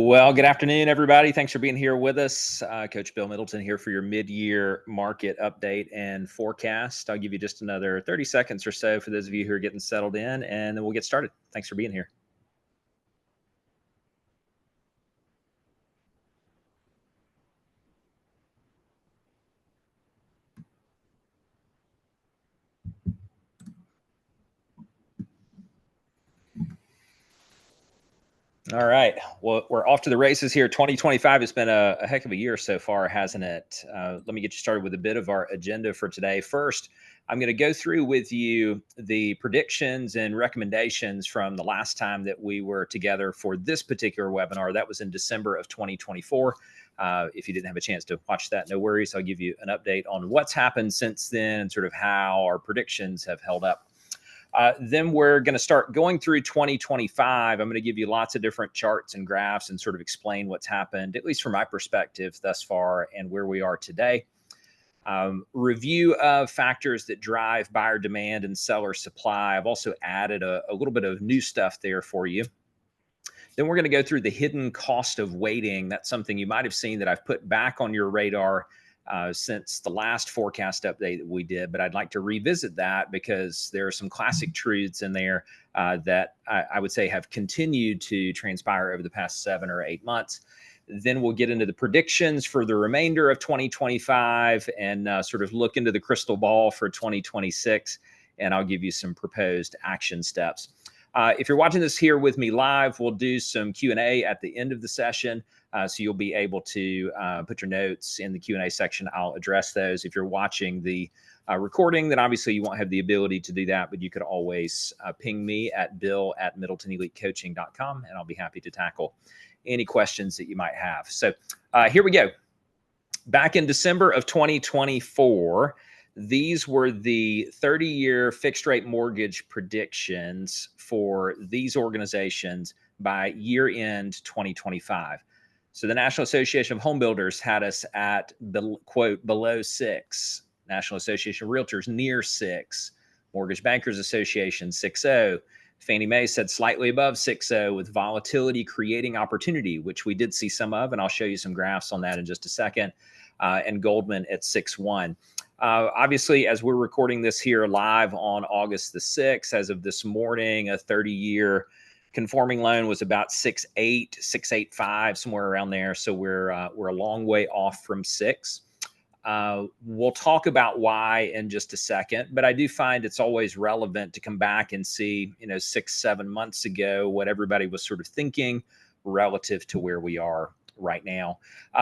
Well, good afternoon, everybody. Thanks for being here with us. Coach Bill Middleton here for your mid-year market update and forecast. I'll give you just another 30 seconds or so for those of you who are getting settled in, and then we'll get started. Thanks for being here. All right. Well, we're off to the races here. 2025 has been a heck of a year so far, hasn't it? Let me get you started with a bit of our agenda for today. First, I'm going to go through with you the predictions and recommendations from the last time that we were together for this particular webinar. That was in December of 2024. If you didn't have a chance to watch that, no worries. I'll give you an update on what's happened since then and sort of how our predictions have held up. Then we're going to start going through 2025. I'm going to give you lots of different charts and graphs and sort of explain what's happened, at least from my perspective thus far and where we are today. Review of factors that drive buyer demand and seller supply. I've also added a little bit of new stuff there for you. Then we're going to go through the hidden cost of waiting. That's something you might have seen that I've put back on your radar since the last forecast update that we did, but I'd like to revisit that because there are some classic truths in there that I would say have continued to transpire over the past 7 or 8 months. Then we'll get into the predictions for the remainder of 2025 and sort of look into the crystal ball for 2026, and I'll give you some proposed action steps. If you're watching this here with me live, we'll do some Q&A at the end of the session. So you'll be able to put your notes in the Q&A section. I'll address those. If you're watching the recording, then obviously you won't have the ability to do that, but you could always ping me at bill@middletonelitecoaching.com, and I'll be happy to tackle any questions that you might have. So here we go. Back in December of 2024, these were the 30-year fixed rate mortgage predictions for these organizations by year end 2025. So the National Association of Home Builders had us at the quote below 6, National Association of Realtors near 6, Mortgage Bankers Association 6.0. Fannie Mae said slightly above 6.0 with volatility creating opportunity, which we did see some of, and I'll show you some graphs on that in just a second. And Goldman at 6.1. Obviously, as we're recording this here live on August the 6th, as of this morning, a 30-year conforming loan was about 6.8, 6.85, somewhere around there. So we're a long way off from 6. We'll talk about why in just a second, but I do find it's always relevant to come back and see, 6-7 months ago, what everybody was sort of thinking relative to where we are right now.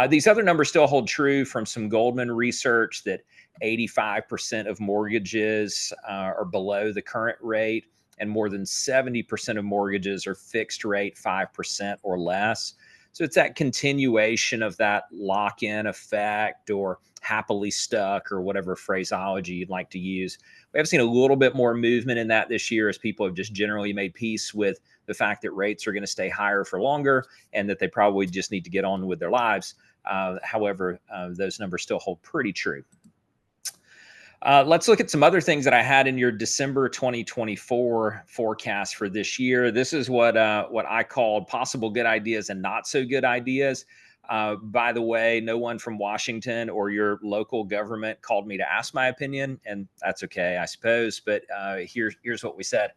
These other numbers still hold true from some Goldman research that 85% of mortgages are below the current rate, and more than 70% of mortgages are fixed rate 5% or less. So it's that continuation of that lock-in effect or happily stuck or whatever phraseology you'd like to use. We have seen a little bit more movement in that this year as people have just generally made peace with the fact that rates are going to stay higher for longer and that they probably just need to get on with their lives. However, those numbers still hold pretty true. Let's look at some other things that I had in your December 2024 forecast for this year. This is what I called possible good ideas and not so good ideas. By the way, no one from Washington or your local government called me to ask my opinion, and that's okay, I suppose. But here's what we said.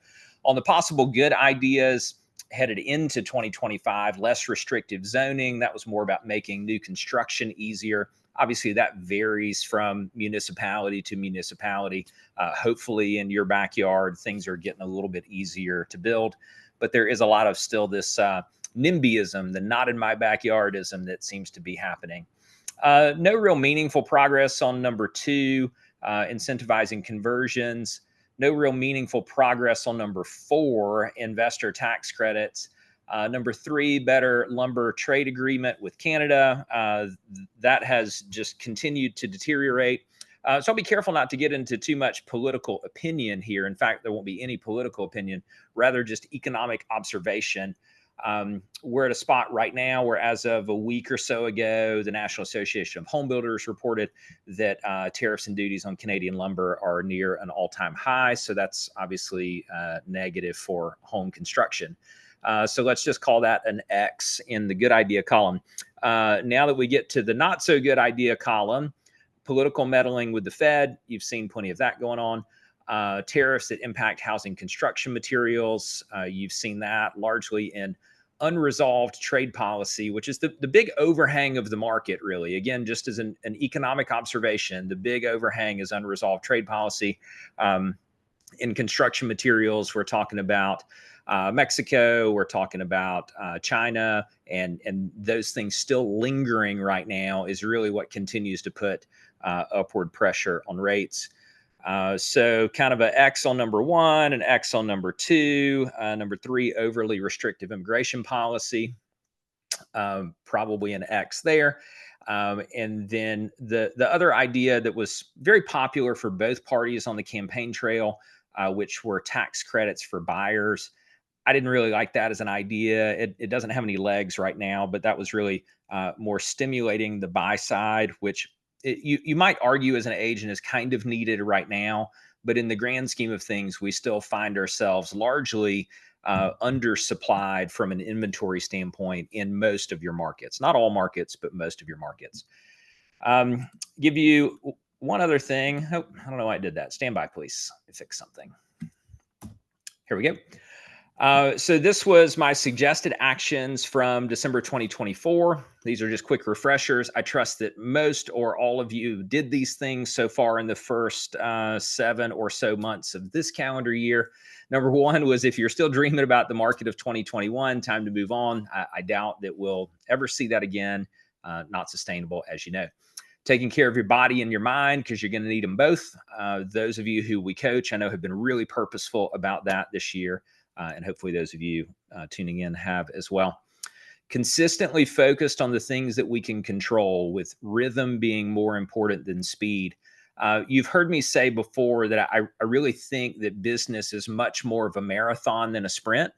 On the possible good ideas headed into 2025, less restrictive zoning. That was more about making new construction easier. Obviously, that varies from municipality to municipality. Hopefully, in your backyard, things are getting a little bit easier to build. But there is a lot of still this NIMBYism, the not in my backyardism that seems to be happening. No real meaningful progress on number 2, incentivizing conversions. No real meaningful progress on number 4, investor tax credits. Number 3, better lumber trade agreement with Canada. That has just continued to deteriorate. So I'll be careful not to get into too much political opinion here. In fact, there won't be any political opinion, rather just economic observation. We're at a spot right now where, as of a week or so ago, the National Association of Home Builders reported that tariffs and duties on Canadian lumber are near an all-time high. So that's obviously negative for home construction. So let's just call that an X in the good idea column. Now that we get to the not so good idea column, political meddling with the Fed, you've seen plenty of that going on. Tariffs that impact housing construction materials, you've seen that largely in unresolved trade policy, which is the big overhang of the market, really. Again, just as an economic observation, the big overhang is unresolved trade policy. In construction materials, we're talking about Mexico, we're talking about China, and those things still lingering right now is really what continues to put upward pressure on rates. So kind of an X on number one, an X on number two. Number three, overly restrictive immigration policy, probably an X there. And then the other idea that was very popular for both parties on the campaign trail, which were tax credits for buyers. I didn't really like that as an idea. It doesn't have any legs right now, but that was really more stimulating the buy side, which you might argue as an agent is kind of needed right now. But in the grand scheme of things, we still find ourselves largely undersupplied from an inventory standpoint in most of your markets. Not all markets, but most of your markets. Give you one other thing. Oh, I don't know why I did that. Stand by, please. Fix something. Here we go. So this was my suggested actions from December 2024. These are just quick refreshers. I trust that most or all of you did these things so far in the first 7 or so months of this calendar year. Number one was, if you're still dreaming about the market of 2021, time to move on. I doubt that we'll ever see that again. Not sustainable, as you know. Taking care of your body and your mind, because you're going to need them both. Those of you who we coach, I know, have been really purposeful about that this year. And hopefully those of you tuning in have as well. Consistently focused on the things that we can control, with rhythm being more important than speed. You've heard me say before that I really think that business is much more of a marathon than a sprint.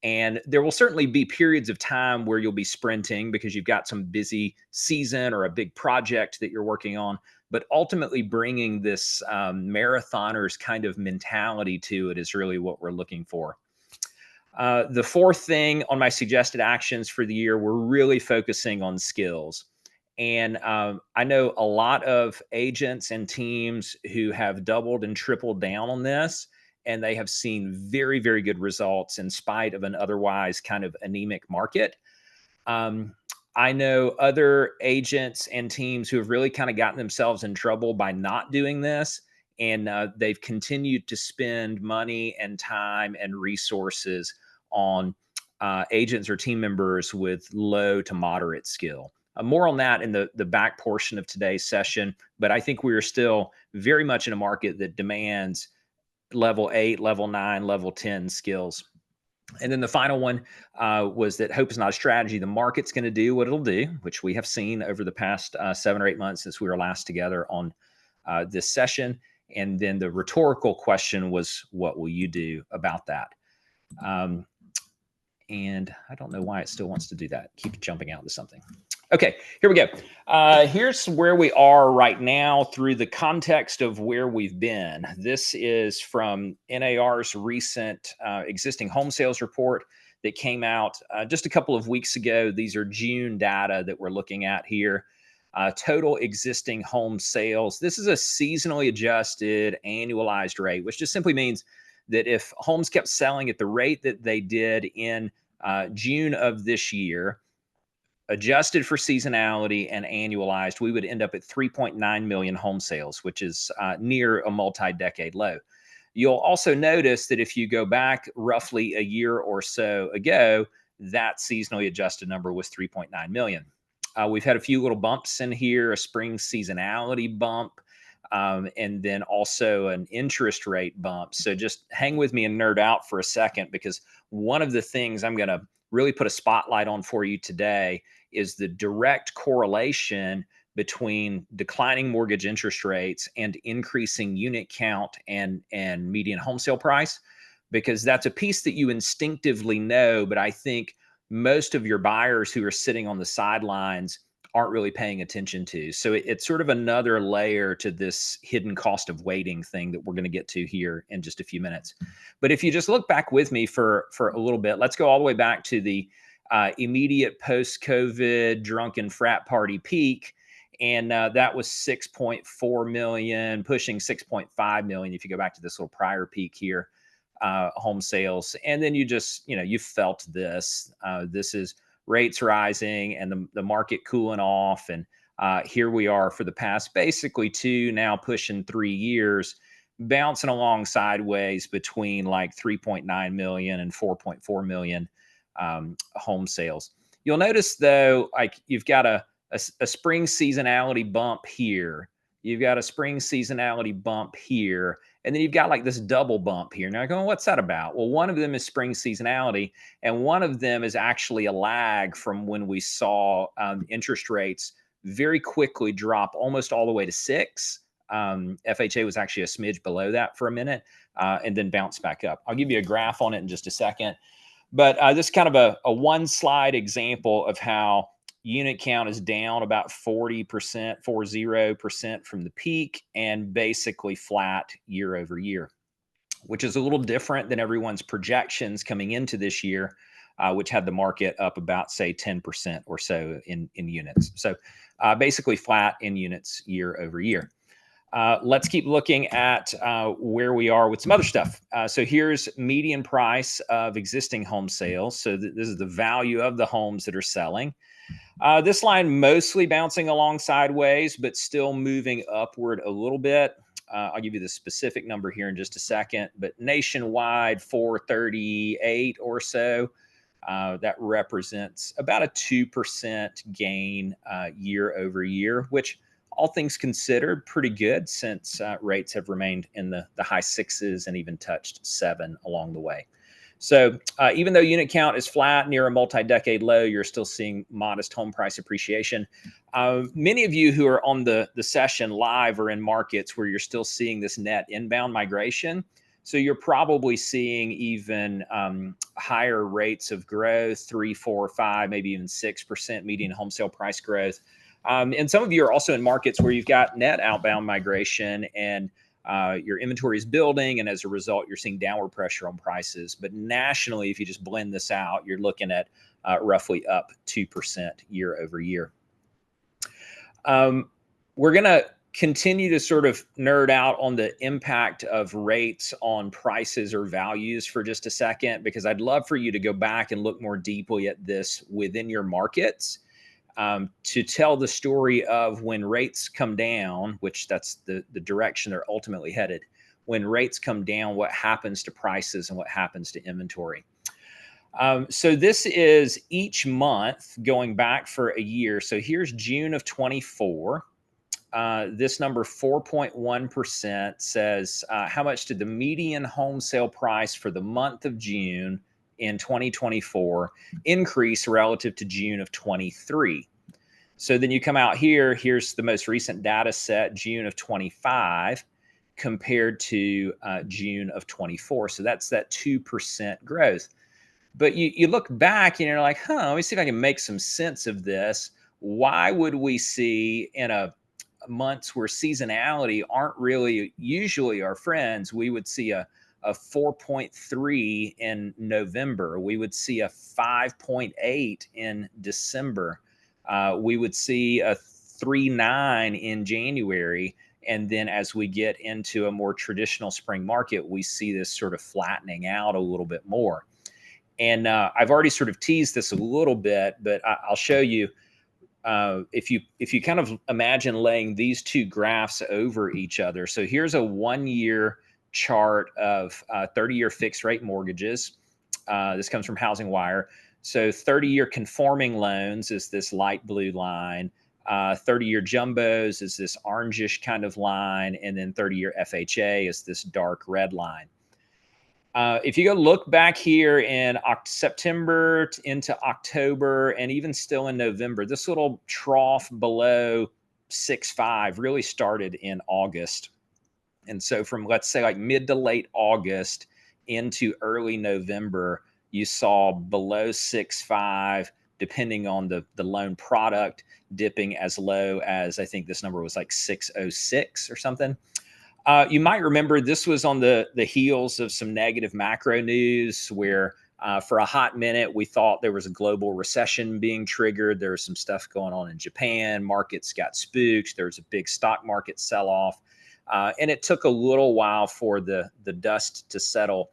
And there will certainly be periods of time where you'll be sprinting because you've got some busy season or a big project that you're working on. But ultimately bringing this marathoner's kind of mentality to it is really what we're looking for. The fourth thing on my suggested actions for the year, we're really focusing on skills. And I know a lot of agents and teams who have doubled and tripled down on this, and they have seen very, very good results in spite of an otherwise kind of anemic market. I know other agents and teams who have really kind of gotten themselves in trouble by not doing this, and they've continued to spend money and time and resources on agents or team members with low to moderate skill. More on that in the back portion of today's session, but I think we are still very much in a market that demands level 8, level 9, level 10 skills. And then the final one was that hope is not a strategy. The market's going to do what it'll do, which we have seen over the past 7 or 8 months since we were last together on this session. And then the rhetorical question was, what will you do about that? And I don't know why it still wants to do that. Keep jumping out into something. Okay, here we go. Here's where we are right now through the context of where we've been. This is from NAR's recent existing home sales report that came out just a couple of weeks ago. These are June data that we're looking at here. Total existing home sales. This is a seasonally adjusted annualized rate, which just simply means that if homes kept selling at the rate that they did in June of this year, adjusted for seasonality and annualized, we would end up at 3.9 million home sales, which is near a multi-decade low. You'll also notice that if you go back roughly a year or so ago, that seasonally adjusted number was 3.9 million. We've had a few little bumps in here, a spring seasonality bump, and then also an interest rate bump. So just hang with me and nerd out for a second, because one of the things I'm going to really put a spotlight on for you today is the direct correlation between declining mortgage interest rates and increasing unit count and median home sale price, because that's a piece that you instinctively know, but I think most of your buyers who are sitting on the sidelines aren't really paying attention to. So it's sort of another layer to this hidden cost of waiting thing that we're going to get to here in just a few minutes. But if you just look back with me for a little bit, let's go all the way back to the immediate post-COVID drunken frat party peak. And that was 6.4 million, pushing 6.5 million. If you go back to this little prior peak here, home sales. And then you just, you felt this. This is rates rising and the market cooling off. And here we are for the past basically 2, now pushing 3 years, bouncing along sideways between like 3.9 million and 4.4 million home sales. You'll notice though, like you've got a spring seasonality bump here. You've got a spring seasonality bump here. And then you've got like this double bump here. Now going, what's that about? Well, one of them is spring seasonality, and one of them is actually a lag from when we saw interest rates very quickly drop almost all the way to 6. FHA was actually a smidge below that for a minute and then bounce back up. I'll give you a graph on it in just a second. But this is kind of a one slide example of how unit count is down about 40% from the peak and basically flat year over year, which is a little different than everyone's projections coming into this year, which had the market up about, say, 10% or so in units. So basically flat in units year over year. Let's keep looking at where we are with some other stuff. So here's median price of existing home sales. So this is the value of the homes that are selling. This line mostly bouncing along sideways, but still moving upward a little bit. I'll give you the specific number here in just a second, but nationwide 438 or so. That represents about a 2% gain year over year, which all things considered pretty good since rates have remained in the high 6s and even touched 7 along the way. So even though unit count is flat near a multi-decade low, you're still seeing modest home price appreciation. Many of you who are on the session live are in markets where you're still seeing this net inbound migration. So you're probably seeing even higher rates of growth, 3, 4, 5, maybe even 6% median home sale price growth. And some of you are also in markets where you've got net outbound migration and your inventory is building, and as a result, you're seeing downward pressure on prices. But nationally, if you just blend this out, you're looking at roughly up 2% year over year. We're going to continue to sort of nerd out on the impact of rates on prices or values for just a second, because I'd love for you to go back and look more deeply at this within your markets. To tell the story of when rates come down, which that's the direction they're ultimately headed. When rates come down, what happens to prices and what happens to inventory? So this is each month going back for a year. So here's June of 24. This number 4.1% says how much did the median home sale price for the month of June in 2024 increase relative to June of 23. So then you come out here, here's the most recent data set, June of 25 compared to June of 24. So that's that 2% growth. But you look back and you're like, let me see if I can make some sense of this. Why would we see in a months where seasonality aren't really usually our friends, we would see a 4.3 in November. We would see a 5.8 in December. We would see a 3.9 in January. And then as we get into a more traditional spring market, we see this sort of flattening out a little bit more. And I've already sort of teased this a little bit, but I'll show you. If you kind of imagine laying these two graphs over each other. So here's a 1-year chart of 30-year fixed rate mortgages. This comes from Housing Wire. So 30-year conforming loans is this light blue line. 30-year jumbos is this orangish kind of line. And then 30-year FHA is this dark red line. If you go look back here in September into October and even still in November, this little trough below 6.5 really started in August. And so from, let's say, like mid to late August into early November, you saw below 6.5, depending on the loan product, dipping as low as, I think this number was like 606 or something. You might remember this was on the heels of some negative macro news where for a hot minute we thought there was a global recession being triggered. There was some stuff going on in Japan. Markets got spooked. There was a big stock market sell-off. And it took a little while for the dust to settle.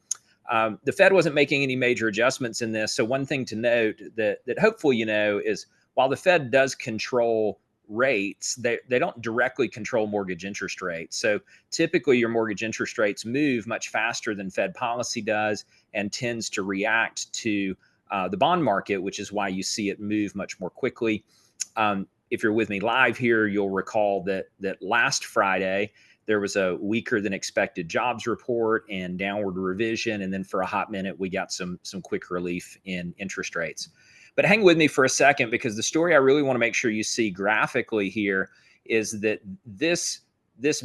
The Fed wasn't making any major adjustments in this. So one thing to note that hopefully you know is while the Fed does control rates, they don't directly control mortgage interest rates. So typically your mortgage interest rates move much faster than Fed policy does and tends to react to the bond market, which is why you see it move much more quickly. If you're with me live here, you'll recall that last Friday, there was a weaker than expected jobs report and downward revision. And then for a hot minute, we got some quick relief in interest rates. But hang with me for a second, because the story I really want to make sure you see graphically here is that this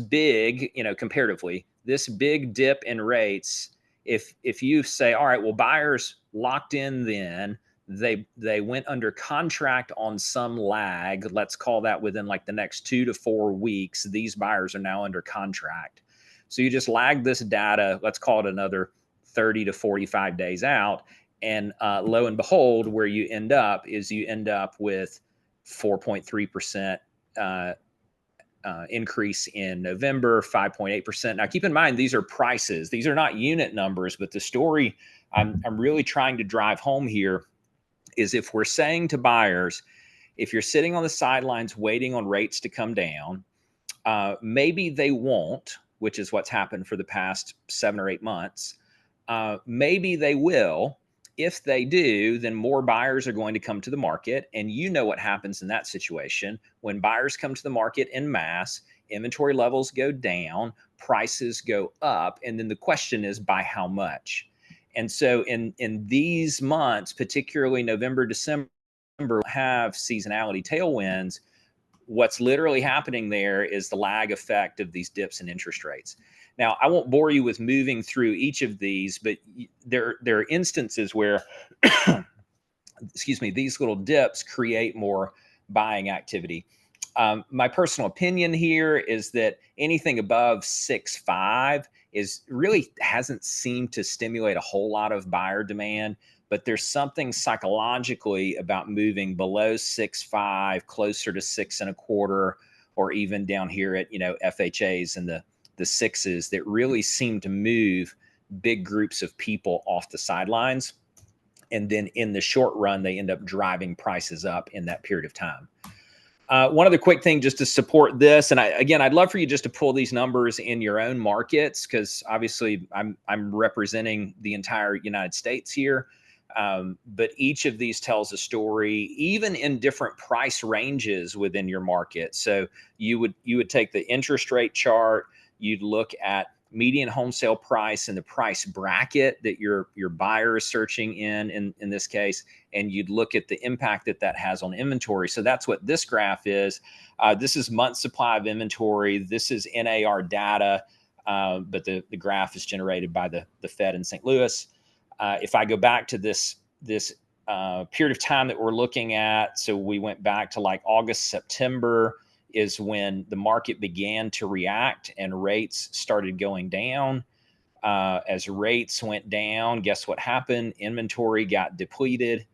big, comparatively, this big dip in rates, if you say, all right, well, buyers locked in then, they went under contract on some lag, let's call that within like the next 2 to 4 weeks, these buyers are now under contract. So you just lag this data, let's call it another 30 to 45 days out. And lo and behold, where you end up is you end up with 4.3% increase in November, 5.8%. Now, keep in mind, these are prices. These are not unit numbers, but the story I'm really trying to drive home here is if we're saying to buyers, if you're sitting on the sidelines waiting on rates to come down, maybe they won't, which is what's happened for the past 7 or 8 months. Maybe they will. If they do, then more buyers are going to come to the market. And you know what happens in that situation. When buyers come to the market en masse, inventory levels go down, prices go up. And then the question is, by how much? And so in these months, particularly November, December, have seasonality tailwinds. What's literally happening there is the lag effect of these dips in interest rates. Now, I won't bore you with moving through each of these, but there are instances where, excuse me, these little dips create more buying activity. My personal opinion here is that anything above 6.5 is really hasn't seemed to stimulate a whole lot of buyer demand, but there's something psychologically about moving below 6.5, closer to 6.25, or even down here at, FHAs and the sixes that really seem to move big groups of people off the sidelines. And then in the short run, they end up driving prices up in that period of time. One other quick thing just to support this, and I'd love for you just to pull these numbers in your own markets, because obviously I'm representing the entire United States here. But each of these tells a story, even in different price ranges within your market. So you would take the interest rate chart, you'd look at median home sale price and the price bracket that your buyer is searching in this case, and you'd look at the impact that has on inventory. So that's what this graph is. This is month supply of inventory. This is NAR data, but the graph is generated by the Fed in St. Louis. If I go back to this period of time that we're looking at, so we went back to like August, September is when the market began to react and rates started going down. As rates went down, guess what happened? Inventory got depleted.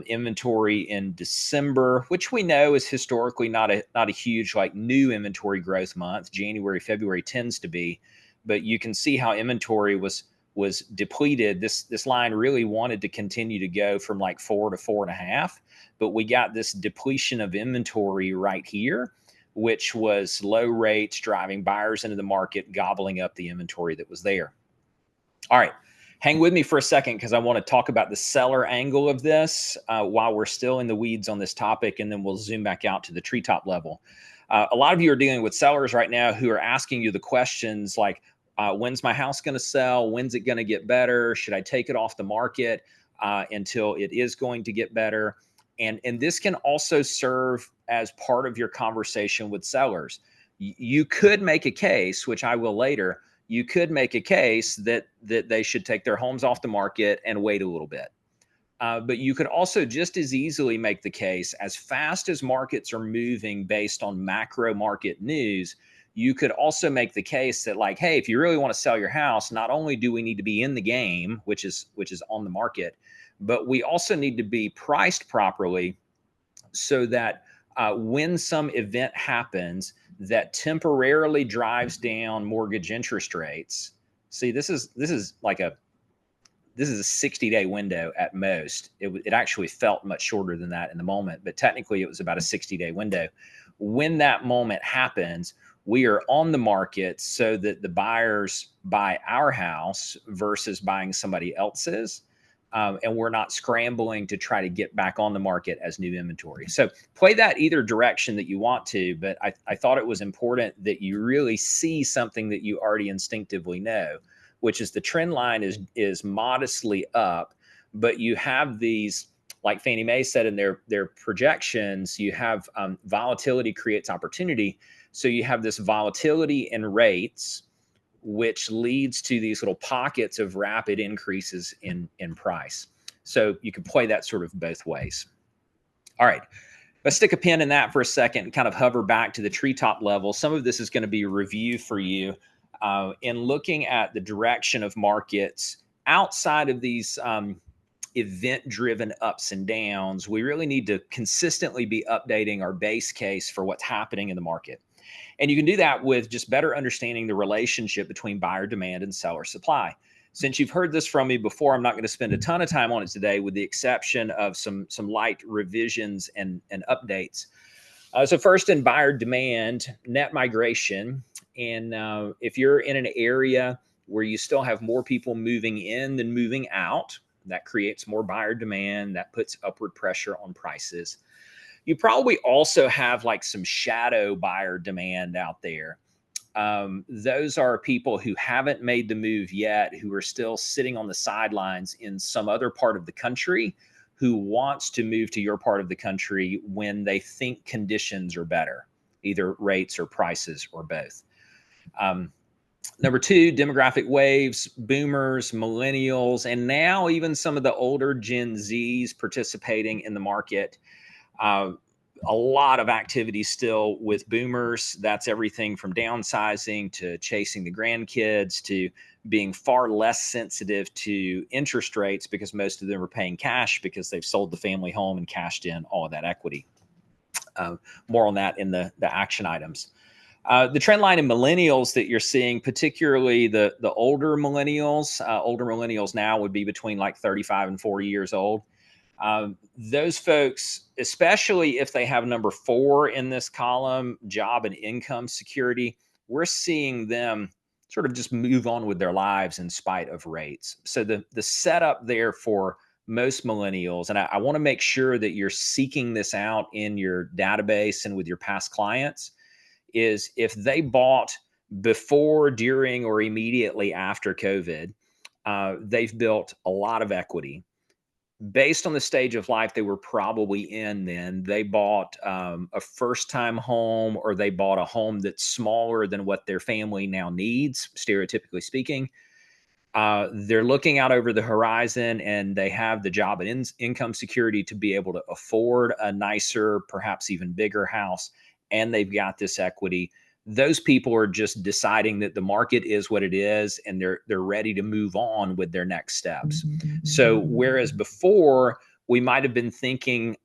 Inventory in December, which we know is historically not a huge like new inventory growth month. January, February tends to be, but you can see how inventory was depleted. This line really wanted to continue to go from like 4 to 4.5, but we got this depletion of inventory right here, which was low rates driving buyers into the market, gobbling up the inventory that was there. All right, hang with me for a second because I want to talk about the seller angle of this while we're still in the weeds on this topic, and then we'll zoom back out to the treetop level. A lot of you are dealing with sellers right now who are asking you the questions like, when's my house going to sell? When's it going to get better? Should I take it off the market until it is going to get better? And this can also serve as part of your conversation with sellers. You could make a case, which I will later, you could make a case that they should take their homes off the market and wait a little bit. But you could also just as easily make the case, as fast as markets are moving based on macro market news, you could also make the case that, like, hey, if you really want to sell your house, not only do we need to be in the game, which is on the market, but we also need to be priced properly so that when some event happens that temporarily drives down mortgage interest rates. See, this is a 60-day window at most. It actually felt much shorter than that in the moment, but technically it was about a 60-day window. When that moment happens, we are on the market so that the buyers buy our house versus buying somebody else's. And we're not scrambling to try to get back on the market as new inventory. So play that either direction that you want to, but I thought it was important that you really see something that you already instinctively know, which is the trend line is modestly up, but you have these, like Fannie Mae said in their projections, you have volatility creates opportunity. So you have this volatility in rates, which leads to these little pockets of rapid increases in price. So you can play that sort of both ways. All right. Let's stick a pin in that for a second and kind of hover back to the treetop level. Some of this is going to be a review for you in looking at the direction of markets outside of these event-driven ups and downs. We really need to consistently be updating our base case for what's happening in the market. And you can do that with just better understanding the relationship between buyer demand and seller supply. Since you've heard this from me before, I'm not going to spend a ton of time on it today, with the exception of some light revisions and updates. So first, in buyer demand, net migration. And if you're in an area where you still have more people moving in than moving out, that creates more buyer demand. That puts upward pressure on prices. You probably also have like some shadow buyer demand out there. Those are people who haven't made the move yet, who are still sitting on the sidelines in some other part of the country, who wants to move to your part of the country when they think conditions are better, either rates or prices or both. Number two, demographic waves, boomers, millennials, and now even some of the older Gen Zs participating in the market. A lot of activity still with boomers. That's everything from downsizing to chasing the grandkids to being far less sensitive to interest rates, because most of them are paying cash because they've sold the family home and cashed in all of that equity. More on that in the action items. The trend line in millennials that you're seeing, particularly the older millennials now would be between like 35 and 40 years old. Those folks, especially if they have number 4 in this column, job and income security, we're seeing them sort of just move on with their lives in spite of rates. So the setup there for most millennials, and I want to make sure that you're seeking this out in your database and with your past clients, is if they bought before, during, or immediately after COVID, they've built a lot of equity. Based on the stage of life they were probably in then, they bought a first-time home, or they bought a home that's smaller than what their family now needs, stereotypically speaking. They're looking out over the horizon, and they have the job and income security to be able to afford a nicer, perhaps even bigger house, and they've got this equity. Those people are just deciding that the market is what it is, and they're ready to move on with their next steps. So whereas before we might have been thinking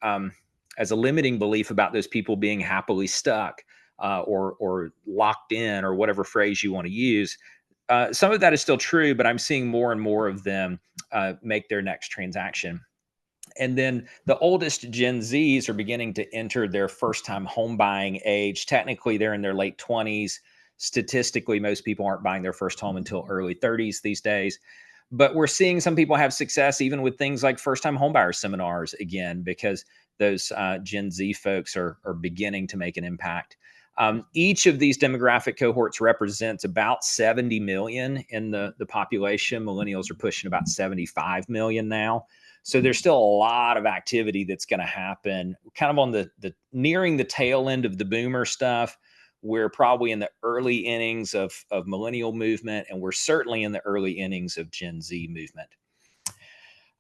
as a limiting belief about those people being happily stuck or locked in, or whatever phrase you want to use, some of that is still true, but I'm seeing more and more of them make their next transaction. And then the oldest Gen Zs are beginning to enter their first-time home buying age. Technically, they're in their late 20s. Statistically, most people aren't buying their first home until early 30s these days. But we're seeing some people have success even with things like first-time homebuyer seminars again, because those Gen Z folks are beginning to make an impact. Each of these demographic cohorts represents about 70 million in the population. Millennials are pushing about 75 million now. So there's still a lot of activity that's going to happen kind of on the nearing the tail end of the boomer stuff. We're probably in the early innings of millennial movement, and we're certainly in the early innings of Gen Z movement.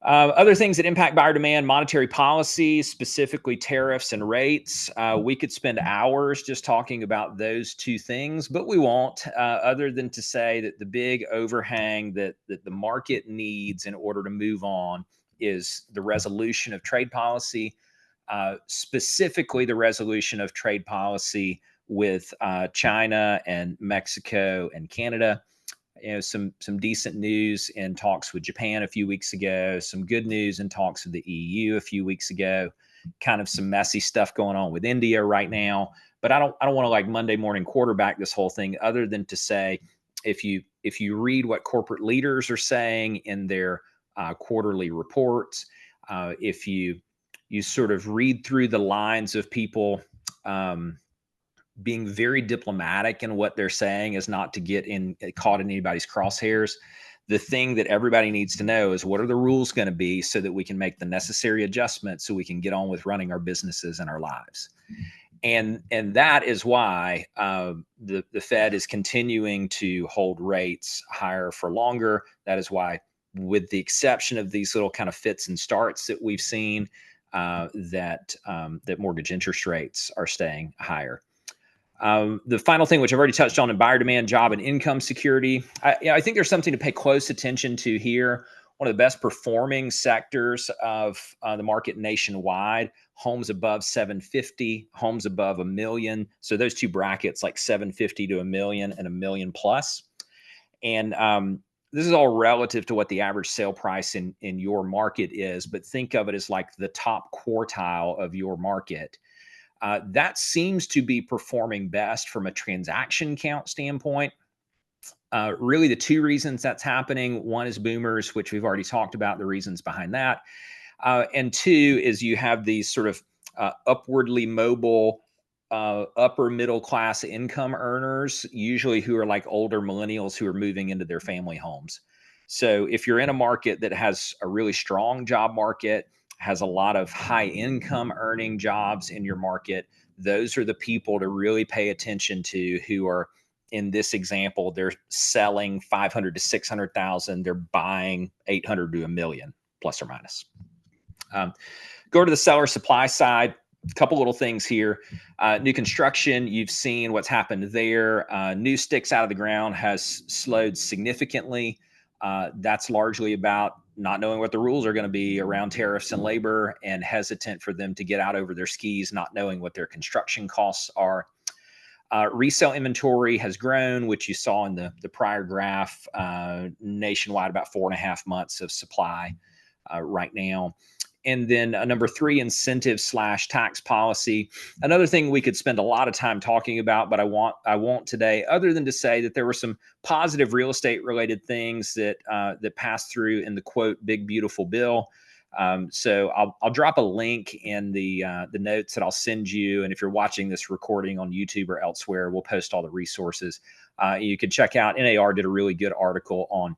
Other things that impact buyer demand, monetary policy, specifically tariffs and rates. We could spend hours just talking about those two things, but we won't, other than to say that the big overhang that the market needs in order to move on is the resolution of trade policy, specifically the resolution of trade policy with China and Mexico and Canada. Some decent news in talks with Japan a few weeks ago, some good news in talks with the EU a few weeks ago, kind of some messy stuff going on with India right now. But I don't want to like Monday morning quarterback this whole thing, other than to say, if you read what corporate leaders are saying in their quarterly reports, if you sort of read through the lines of people being very diplomatic in what they're saying, is not to get caught in anybody's crosshairs. The thing that everybody needs to know is, what are the rules going to be so that we can make the necessary adjustments so we can get on with running our businesses and our lives. And that is why the Fed is continuing to hold rates higher for longer. That is why, with the exception of these little kind of fits and starts that we've seen, that mortgage interest rates are staying higher. The final thing, which I've already touched on in buyer demand, job and income security. I think there's something to pay close attention to here. One of the best performing sectors of the market nationwide, homes above 750, homes above $1 million. So those two brackets, like 750 to $1 million and $1 million plus. And this is all relative to what the average sale price in your market is, but think of it as like the top quartile of your market. That seems to be performing best from a transaction count standpoint. Really, the two reasons that's happening: one is boomers, which we've already talked about the reasons behind that. And two is you have these sort of upwardly mobile, upper middle class income earners, usually who are like older millennials who are moving into their family homes. So if you're in a market that has a really strong job market, has a lot of high income earning jobs in your market, those are the people to really pay attention to, who are, in this example, they're selling 500 to 600,000. They're buying 800 to $1 million, plus or minus. Go to the seller supply side. A couple little things here. New construction, you've seen what's happened there. New sticks out of the ground has slowed significantly. That's largely about not knowing what the rules are going to be around tariffs and labor, and hesitant for them to get out over their skis, not knowing what their construction costs are. Resale inventory has grown, which you saw in the prior graph, nationwide, about 4.5 months of supply right now. And then number three, incentive/tax policy. Another thing we could spend a lot of time talking about, but I won't today, other than to say that there were some positive real estate related things that passed through in the quote big beautiful bill. So I'll drop a link in the notes that I'll send you, and if you're watching this recording on YouTube or elsewhere, we'll post all the resources. You can check out. NAR did a really good article on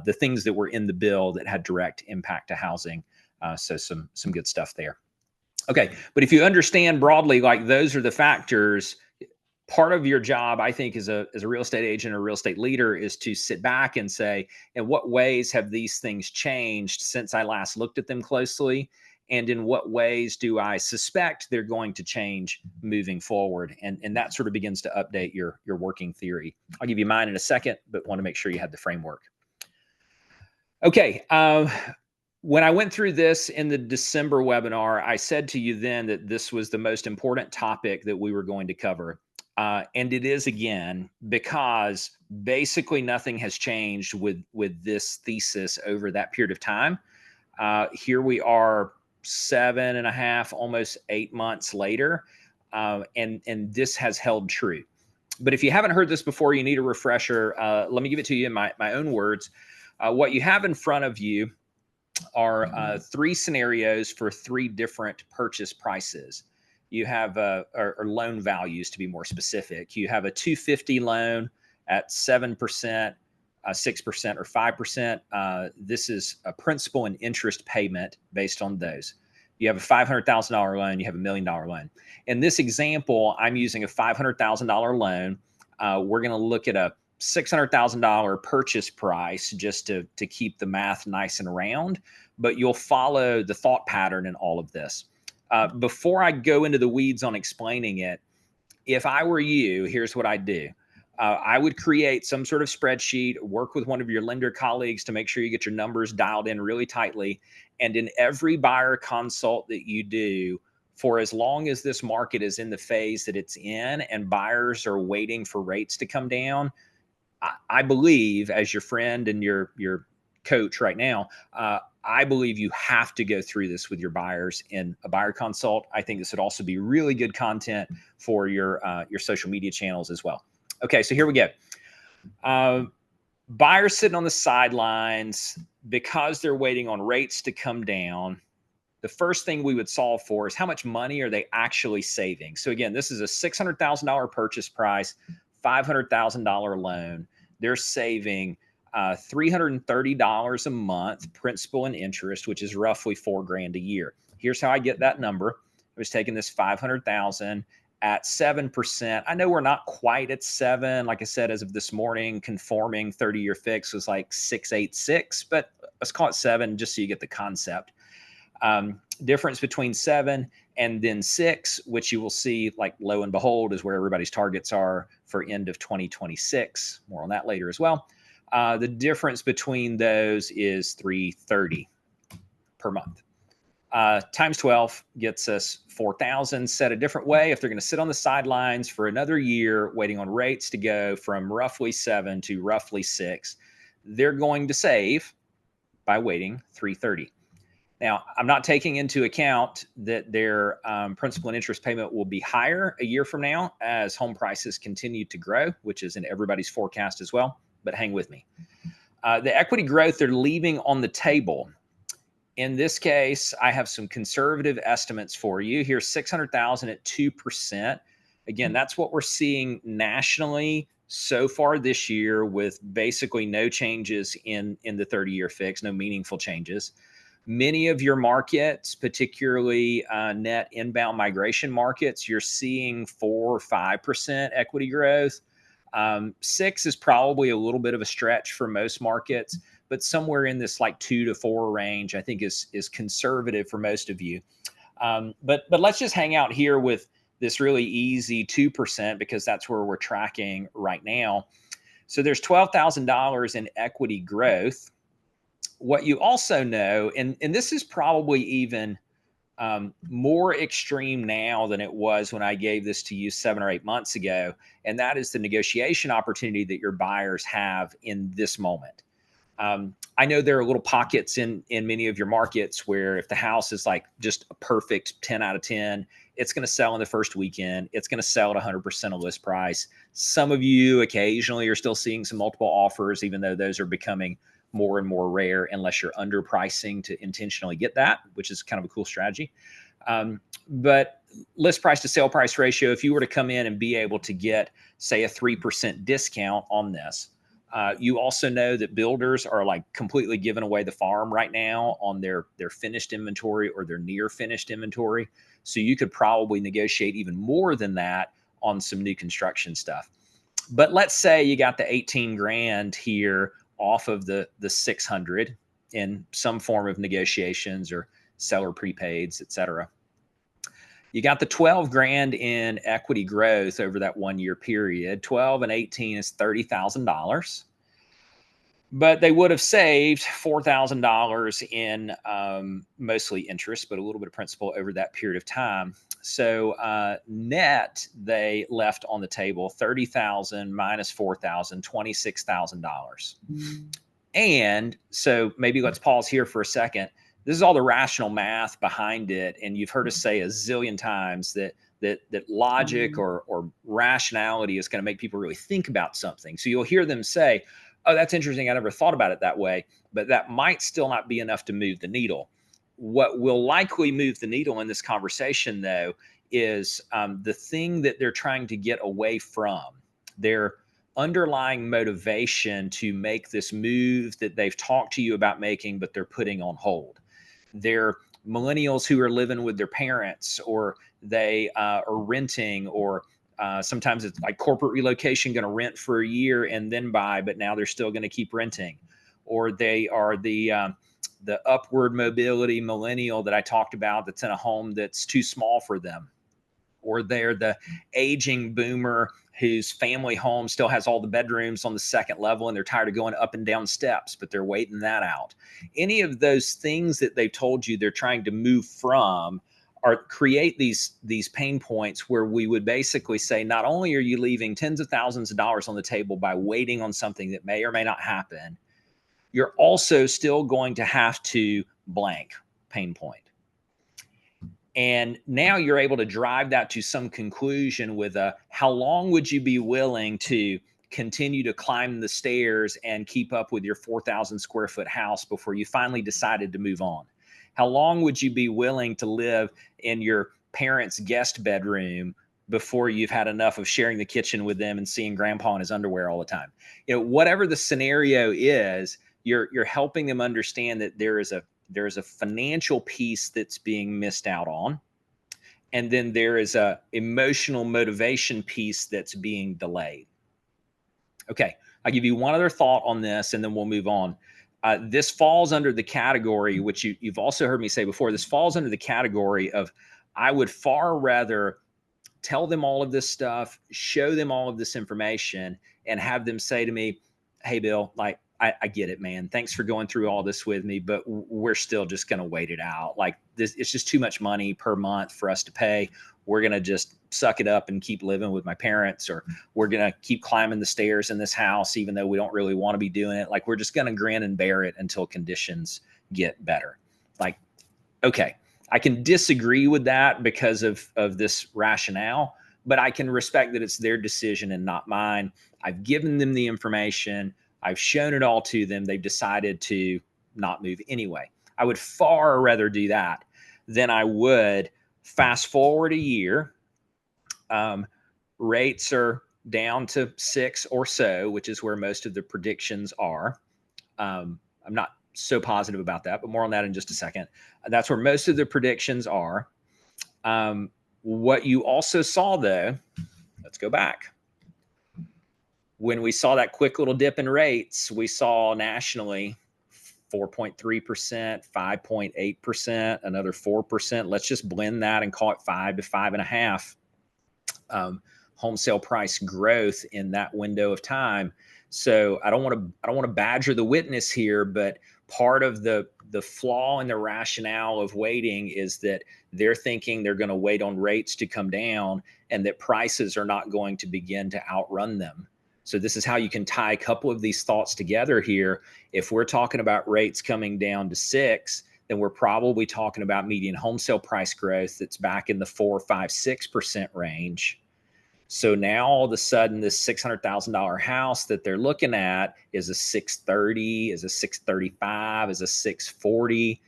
the things that were in the bill that had direct impact to housing. So some good stuff there. Okay, but if you understand broadly, like those are the factors, part of your job, I think, as a real estate agent or real estate leader, is to sit back and say, in what ways have these things changed since I last looked at them closely? And in what ways do I suspect they're going to change moving forward? And that sort of begins to update your working theory. I'll give you mine in a second, but want to make sure you have the framework. Okay. When I went through this in the December webinar, I said to you then that this was the most important topic that we were going to cover. And it is again, because basically nothing has changed with this thesis over that period of time. Here we are 7.5, almost 8 months later, and this has held true. But if you haven't heard this before, you need a refresher. Let me give it to you in my own words. What you have in front of you are three scenarios for three different purchase prices. You have or loan values, to be more specific. You have a 250 loan at 7%, 6%, or 5%. This is a principal and interest payment based on those. You have a $500,000 loan. You have a $1 million loan. In this example, I'm using a $500,000 loan. We're going to look at a $600,000 purchase price just to keep the math nice and round, but you'll follow the thought pattern in all of this. Before I go into the weeds on explaining it, if I were you, here's what I'd do. I would create some sort of spreadsheet, work with one of your lender colleagues to make sure you get your numbers dialed in really tightly. And in every buyer consult that you do, for as long as this market is in the phase that it's in and buyers are waiting for rates to come down, I believe, as your friend and your coach right now, I believe you have to go through this with your buyers in a buyer consult. I think this would also be really good content for your social media channels as well. Okay, so here we go. Buyers sitting on the sidelines because they're waiting on rates to come down. The first thing we would solve for is how much money are they actually saving? So again, this is a $600,000 purchase price, $500,000 loan. They're saving $330 a month, principal and interest, which is roughly $4,000 a year. Here's how I get that number. I was taking this 500,000 at 7%. I know we're not quite at 7. Like I said, as of this morning, conforming 30-year fix was like 686, but let's call it 7 just so you get the concept. Difference between 7 and then 6, which you will see, like, lo and behold, is where everybody's targets are for end of 2026. More on that later as well. The difference between those is 330 per month. Times 12 gets us 4,000. Said a different way, if they're going to sit on the sidelines for another year waiting on rates to go from roughly 7 to roughly 6, they're going to save by waiting 330. Now, I'm not taking into account that their principal and interest payment will be higher a year from now as home prices continue to grow, which is in everybody's forecast as well, but hang with me. The equity growth they're leaving on the table. In this case, I have some conservative estimates for you. Here's 600,000 at 2%. Again, that's what we're seeing nationally so far this year, with basically no changes in the 30-year fix, no meaningful changes. Many of your markets, particularly net inbound migration markets, you're seeing 4 or 5% equity growth. 6 is probably a little bit of a stretch for most markets, but somewhere in this like 2 to 4 range, I think is conservative for most of you. But let's just hang out here with this really easy 2% because that's where we're tracking right now. So there's $12,000 in equity growth. What you also know, and this is probably even more extreme now than it was when I gave this to you 7 or 8 months ago, and that is the negotiation opportunity that your buyers have in this moment. I know there are little pockets in many of your markets where if the house is like just a perfect 10 out of 10, it's going to sell in the first weekend. It's going to sell at 100% of list price. Some of you occasionally are still seeing some multiple offers, even though those are becoming more and more rare unless you're underpricing to intentionally get that, which is kind of a cool strategy. But list price to sale price ratio, if you were to come in and be able to get, say, a 3% discount on this, you also know that builders are like completely giving away the farm right now on their finished inventory or their near finished inventory. So you could probably negotiate even more than that on some new construction stuff. But let's say you got the 18 grand here off of the 600 in some form of negotiations or seller prepaids, et cetera. You got the 12 grand in equity growth over that 1 year period. 12 and 18 is $30,000. But they would have saved $4,000 in mostly interest, but a little bit of principal over that period of time. So net, they left on the table $30,000 minus $4,000, $26,000. And so maybe let's pause here for a second. This is all the rational math behind it, and you've heard us say a zillion times that logic or rationality is going to make people really think about something. So you'll hear them say, "Oh, that's interesting. I never thought about it that way," but that might still not be enough to move the needle. What will likely move the needle in this conversation, though, is the thing that they're trying to get away from. Their underlying motivation to make this move that they've talked to you about making, but they're putting on hold. They're millennials who are living with their parents, or they are renting, or Sometimes it's like corporate relocation, going to rent for a year and then buy, but now they're still going to keep renting. Or they are the upward mobility millennial that I talked about that's in a home that's too small for them. Or they're the aging boomer whose family home still has all the bedrooms on the second level and they're tired of going up and down steps, but they're waiting that out. Any of those things that they've told you they're trying to move from are create these pain points where we would basically say, not only are you leaving tens of thousands of dollars on the table by waiting on something that may or may not happen, you're also still going to have to blank pain point. And now you're able to drive that to some conclusion with how long would you be willing to continue to climb the stairs and keep up with your 4,000 square foot house before you finally decided to move on? How long would you be willing to live in your parents' guest bedroom before you've had enough of sharing the kitchen with them and seeing grandpa in his underwear all the time? Whatever the scenario is, you're helping them understand that there's a financial piece that's being missed out on. And then there is a emotional motivation piece that's being delayed. Okay, I'll give you one other thought on this and then we'll move on. This falls under the category, which you've also heard me say before, this falls under the category of I would far rather tell them all of this stuff, show them all of this information, and have them say to me, hey, Bill, like, I get it, man. Thanks for going through all this with me, but we're still just going to wait it out. Like this, it's just too much money per month for us to pay. We're going to just suck it up and keep living with my parents, or we're going to keep climbing the stairs in this house, even though we don't really want to be doing it. Like we're just going to grin and bear it until conditions get better. Like, okay, I can disagree with that because of this rationale, but I can respect that it's their decision and not mine. I've given them the information. I've shown it all to them. They've decided to not move anyway. I would far rather do that than I would fast forward a year. Rates are down to 6 or so, which is where most of the predictions are. I'm not so positive about that, but more on that in just a second. That's where most of the predictions are. What you also saw, though, let's go back. When we saw that quick little dip in rates, we saw nationally 4.3%, 5.8%, another 4%. Let's just blend that and call it 5 to 5.5 home sale price growth in that window of time. So I don't want to badger the witness here, but part of the flaw in the rationale of waiting is that they're thinking they're going to wait on rates to come down and that prices are not going to begin to outrun them. So this is how you can tie a couple of these thoughts together here. If we're talking about rates coming down to 6, then we're probably talking about median home sale price growth that's back in the 4, 5, 6% range. So now all of a sudden, this $600,000 house that they're looking at is a 630, is a 635, is a 640.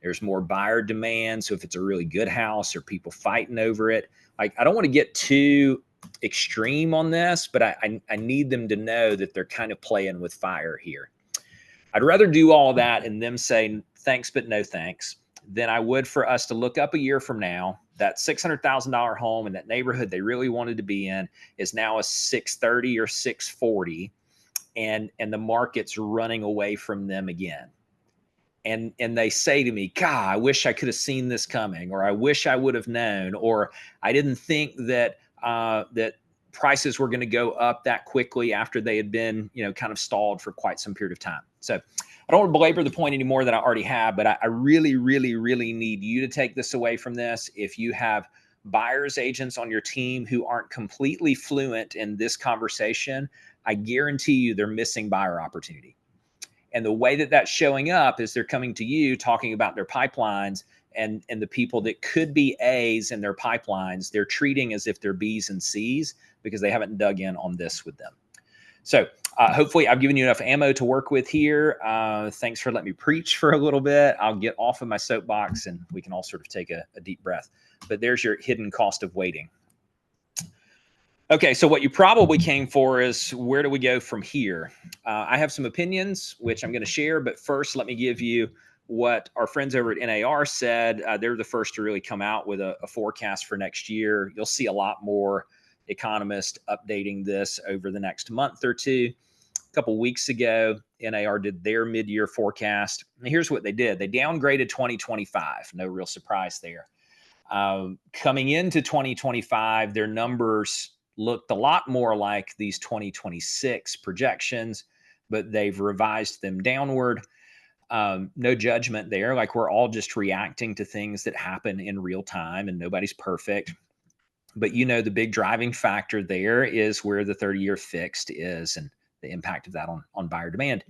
There's more buyer demand. So if it's a really good house or people fighting over it, like I don't want to get too extreme on this, but I need them to know that they're kind of playing with fire here. I'd rather do all that and them say thanks, but no thanks, than I would for us to look up a year from now. That $600,000 home in that neighborhood they really wanted to be in is now a 630 or 640, and the market's running away from them again. And they say to me, God, I wish I could have seen this coming, or I wish I would have known, or I didn't think that that prices were going to go up that quickly after they had been, kind of stalled for quite some period of time. So I don't want to belabor the point any more than I already have, but I really, really, really need you to take this away from this. If you have buyer's agents on your team who aren't completely fluent in this conversation, I guarantee you they're missing buyer opportunity. And the way that that's showing up is they're coming to you talking about their pipelines, and the people that could be A's in their pipelines, they're treating as if they're B's and C's because they haven't dug in on this with them. So hopefully I've given you enough ammo to work with here. Thanks for letting me preach for a little bit. I'll get off of my soapbox and we can all sort of take a deep breath. But there's your hidden cost of waiting. Okay, so what you probably came for is where do we go from here? I have some opinions, which I'm going to share. But first, let me give you what our friends over at NAR said. They're the first to really come out with a forecast for next year. You'll see a lot more economist updating this over the next month or two. A couple weeks ago, NAR did their mid-year forecast. And here's what they did. They downgraded 2025. No real surprise there. Coming into 2025, their numbers looked a lot more like these 2026 projections, but they've revised them downward. No judgment there. Like, we're all just reacting to things that happen in real time, and nobody's perfect. But the big driving factor there is where the 30-year fixed is and the impact of that on buyer demand.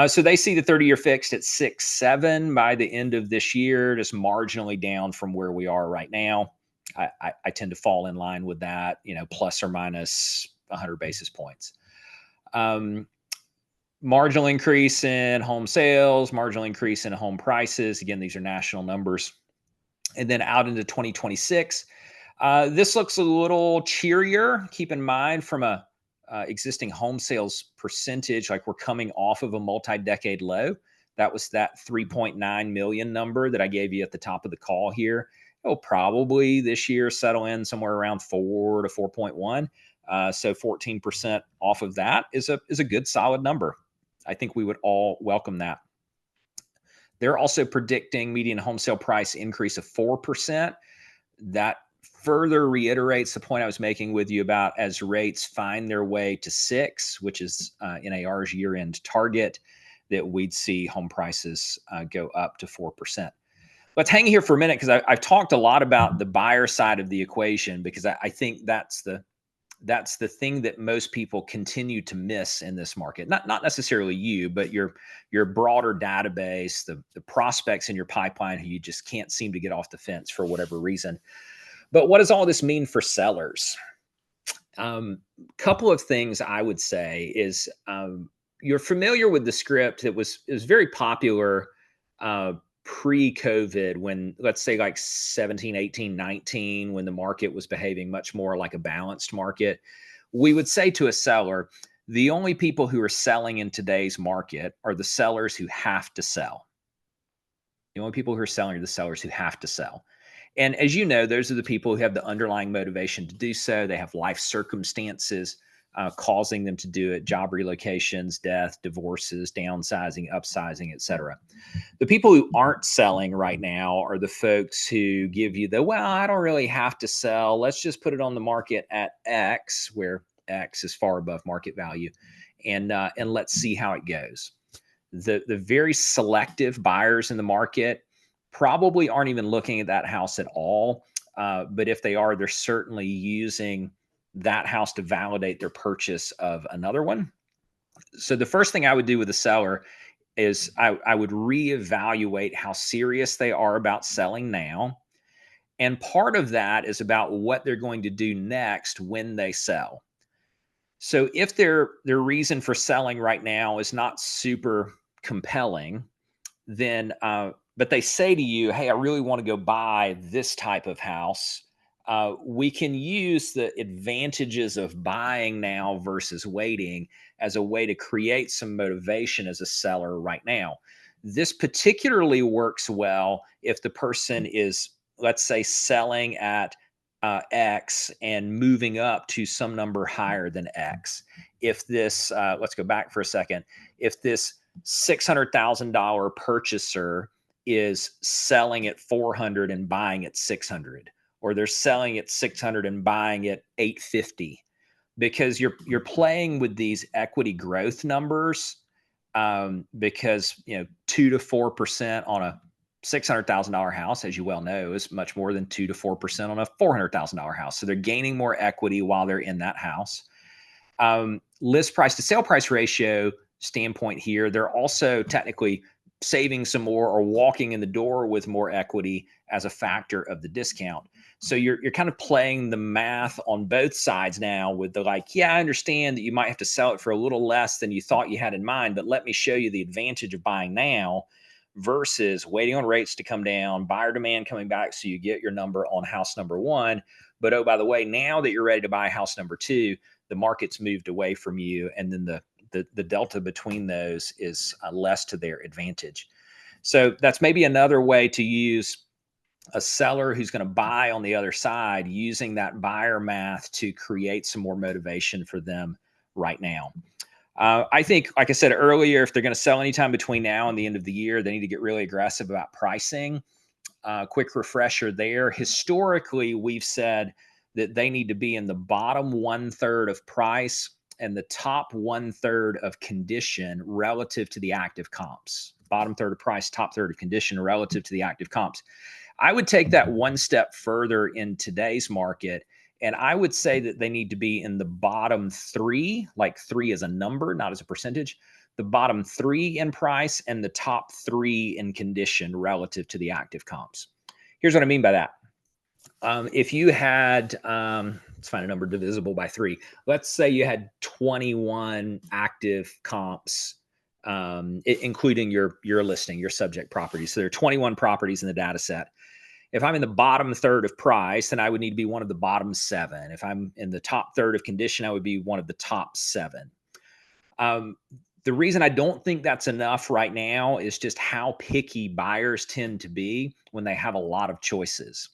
So they see the 30-year fixed at 6.7 by the end of this year, just marginally down from where we are right now. I tend to fall in line with that, plus or minus 100 basis points. Marginal increase in home sales, marginal increase in home prices. Again, these are national numbers. And then out into 2026, this looks a little cheerier. Keep in mind, from a existing home sales percentage, like, we're coming off of a multi-decade low. That was that 3.9 million number that I gave you at the top of the call here. It'll probably this year settle in somewhere around 4 to 4.1. So 14% off of that is a good solid number. I think we would all welcome that. They're also predicting median home sale price increase of 4%. That further reiterates the point I was making with you about, as rates find their way to 6, which is NAR's year-end target, that we'd see home prices go up to 4%. Let's hang here for a minute, because I've talked a lot about the buyer side of the equation, because I think that's the thing that most people continue to miss in this market. Not necessarily you, but your broader database, the prospects in your pipeline who you just can't seem to get off the fence for whatever reason. But what does all this mean for sellers? Couple of things I would say is, you're familiar with the script that was very popular pre-COVID, when, let's say, like 17, 18, 19, when the market was behaving much more like a balanced market. We would say to a seller, the only people who are selling in today's market are the sellers who have to sell. The only people who are selling are the sellers who have to sell. And as you know, those are the people who have the underlying motivation to do so. They have life circumstances causing them to do it: job relocations, death, divorces, downsizing, upsizing, etc. The people who aren't selling right now are the folks who give you well, I don't really have to sell. Let's just put it on the market at X, where X is far above market value, and let's see how it goes. The very selective buyers in the market probably aren't even looking at that house at all. But if they are, they're certainly using that house to validate their purchase of another one. So the first thing I would do with a seller is I would reevaluate how serious they are about selling now. And part of that is about what they're going to do next when they sell. So if their reason for selling right now is not super compelling, then but they say to you, hey, I really want to go buy this type of house, we can use the advantages of buying now versus waiting as a way to create some motivation as a seller right now. This particularly works well if the person is, let's say, selling at X and moving up to some number higher than X. If this, let's go back for a second, if this $600,000 purchaser is selling at 400 and buying at 600, or they're selling at 600 and buying at 850, because you're playing with these equity growth numbers, because 2 to 4% on a $600,000 house, as you well know, is much more than 2 to 4% on a $400,000 house. So they're gaining more equity while they're in that house. List price to sale price ratio standpoint here, they're also technically saving some more or walking in the door with more equity as a factor of the discount. So you're kind of playing the math on both sides now with the yeah, I understand that you might have to sell it for a little less than you thought you had in mind, but let me show you the advantage of buying now versus waiting on rates to come down, buyer demand coming back so you get your number on house number one. But oh, by the way, now that you're ready to buy house number two, the market's moved away from you, and then the delta between those is less to their advantage. So that's maybe another way to use a seller who's going to buy on the other side, using that buyer math to create some more motivation for them right now. I think, like I said earlier, if they're going to sell anytime between now and the end of the year, they need to get really aggressive about pricing. Quick refresher there. Historically, we've said that they need to be in the bottom 1/3 of price and the top 1/3 of condition relative to the active comps. Bottom third of price, top third of condition relative to the active comps. I would take that one step further in today's market, and I would say that they need to be in the bottom 3, like 3 as a number, not as a percentage, the bottom 3 in price and the top 3 in condition relative to the active comps. Here's what I mean by that. If you had, let's find a number divisible by 3. Let's say you had 21 active comps, including your listing, your subject properties. So there are 21 properties in the data set. If I'm in the bottom third of price, then I would need to be one of the bottom 7. If I'm in the top third of condition, I would be one of the top 7. The reason I don't think that's enough right now is just how picky buyers tend to be when they have a lot of choices.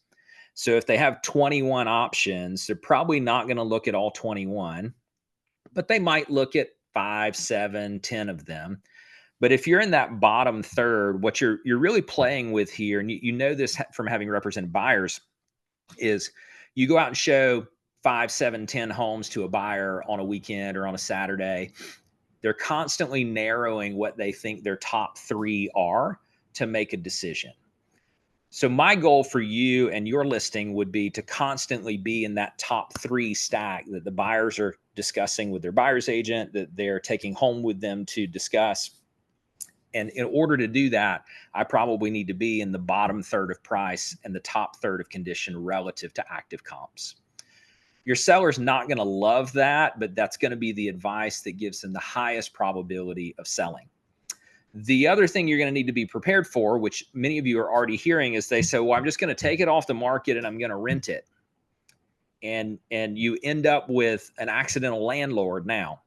So if they have 21 options, they're probably not going to look at all 21, but they might look at 5, 7, 10 of them. But if you're in that bottom third, what you're really playing with here, and you know this from having represented buyers, is you go out and show 5, 7, 10 homes to a buyer on a weekend or on a Saturday. They're constantly narrowing what they think their top 3 are to make a decision. So my goal for you and your listing would be to constantly be in that top 3 stack that the buyers are discussing with their buyer's agent, that they're taking home with them to discuss. And in order to do that, I probably need to be in the bottom third of price and the top third of condition relative to active comps. Your seller's not going to love that, but that's going to be the advice that gives them the highest probability of selling. The other thing you're going to need to be prepared for, which many of you are already hearing, is they say, well, I'm just going to take it off the market and I'm going to rent it. And you end up with an accidental landlord now.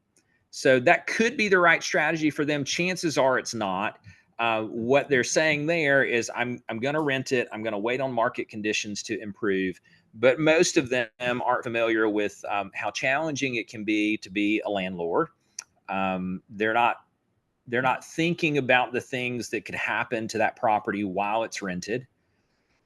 So that could be the right strategy for them. Chances are it's not. What they're saying there is I'm going to rent it. I'm going to wait on market conditions to improve. But most of them aren't familiar with how challenging it can be to be a landlord. They're not thinking about the things that could happen to that property while it's rented.